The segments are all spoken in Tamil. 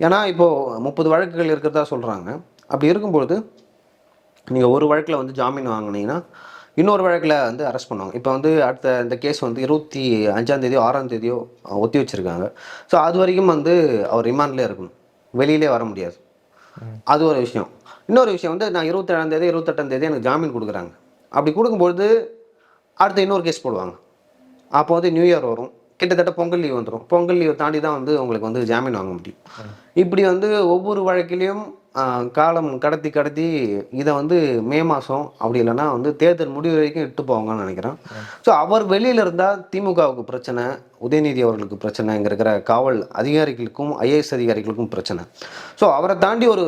ஏன்னா இப்போது 30 வழக்குகள் இருக்கிறதா சொல்கிறாங்க. அப்படி இருக்கும்பொழுது நீங்கள் ஒரு வழக்கில் வந்து ஜாமீன் வாங்கினீங்கன்னா இன்னொரு வழக்கில் வந்து அரெஸ்ட் பண்ணுவாங்க. இப்போ வந்து அடுத்த இந்த கேஸ் வந்து 25ஆம் தேதியோ 6ஆம் தேதியோ ஒத்தி வச்சுருக்காங்க. ஸோ அது வரைக்கும் வந்து அவர் ரிமாண்ட்லேயே இருக்கணும், வெளியிலே வர முடியாது. அது ஒரு விஷயம். இன்னொரு விஷயம் வந்து நான் 27ஆம் தேதி 28ஆம் தேதி எனக்கு ஜாமீன் கொடுக்குறாங்க. அப்படி கொடுக்கும்பொழுது அடுத்து இன்னொரு கேஸ் போடுவாங்க. அப்போ வந்து நியூ இயர் வரும், கிட்டத்தட்ட பொங்கல் லீவ் வந்துடும். பொங்கல் லீவ் தாண்டி தான் வந்து உங்களுக்கு வந்து ஜாமீன் வாங்க முடியும். இப்படி வந்து ஒவ்வொரு வழக்கிலையும் காலம் கடத்தி கடத்தி இதை வந்து மே மாதம் அப்படி இல்லைன்னா வந்து தேர்தல் முடிவு வரைக்கும் இட்டு போவாங்கன்னு நினைக்கிறேன். ஸோ அவர் வெளியில் இருந்தால் திமுகவுக்கு பிரச்சனை, உதயநிதி அவர்களுக்கு பிரச்சனை, இங்கே இருக்கிற காவல் அதிகாரிகளுக்கும் ஐஏஎஸ் அதிகாரிகளுக்கும் பிரச்சனை. ஸோ அவரை தாண்டி ஒரு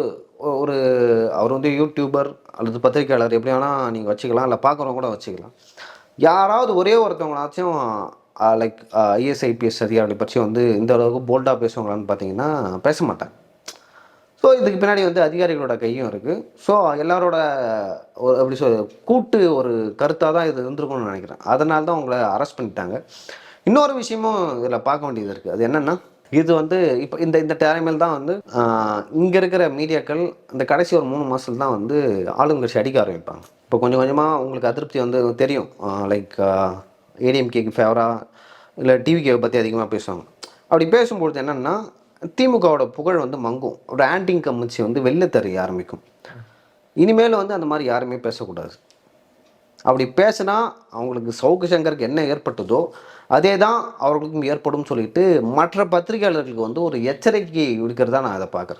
ஒரு அவர் வந்து யூடியூபர் அல்லது பத்திரிகையாளர் எப்படி வேணால் நீங்கள் வச்சுக்கலாம், இல்லை பார்க்குறவங்க கூட வச்சுக்கலாம். யாராவது ஒரே ஒருத்தவங்களாச்சும் லைக் ஐஏஎஸ் ஐபிஎஸ் அதிகாரிகளை பற்றி வந்து இந்த அளவுக்கு போல்டாக பேசுவாங்களான்னு பார்த்தீங்கன்னா பேச மாட்டாங்க. ஸோ இதுக்கு பின்னாடி வந்து அதிகாரிகளோட கையும் இருக்குது. ஸோ எல்லாரோட ஒரு அப்படி கூட்டு ஒரு கருத்தாக தான் இது இருந்திருக்கும்னு நினைக்கிறேன். அதனால தான் உங்களை அரெஸ்ட் பண்ணிட்டாங்க. இன்னொரு விஷயமும் இதில் பார்க்க வேண்டியது இருக்குது. அது என்னென்னா, இது வந்து இப்போ இந்த இந்த டைமில் தான் வந்து இங்கே இருக்கிற மீடியாக்கள் இந்த கடைசி ஒரு 3 மாதத்துல தான் வந்து ஆளுங்கட்சி அடிக்க ஆரம்பிப்பாங்க. இப்போ கொஞ்சம் கொஞ்சமாக உங்களுக்கு அதிருப்தி வந்து தெரியும். லைக் ஏடிஎம்கேக்கு ஃபேவராக இல்லை டிவிகேவை பற்றி அதிகமாக பேசுவாங்க. அப்படி பேசும்பொழுது என்னென்னா திமுகவோட புகழ் வந்து மங்கும், ஒரு ஆன்டி இன்கம்பன்சி வந்து வெளில தெரிய ஆரம்பிக்கும். இனிமேல் வந்து அந்த மாதிரி யாருமே பேசக்கூடாது. அப்படி பேசினா அவங்களுக்கு சவுக்கு சங்கருக்கு என்ன ஏற்பட்டதோ அதே தான் அவர்களுக்கும் ஏற்படும் சொல்லிட்டு மற்ற பத்திரிகையாளர்களுக்கு வந்து ஒரு எச்சரிக்கை விடுக்கிறதா நான் அதை பார்க்குறேன்.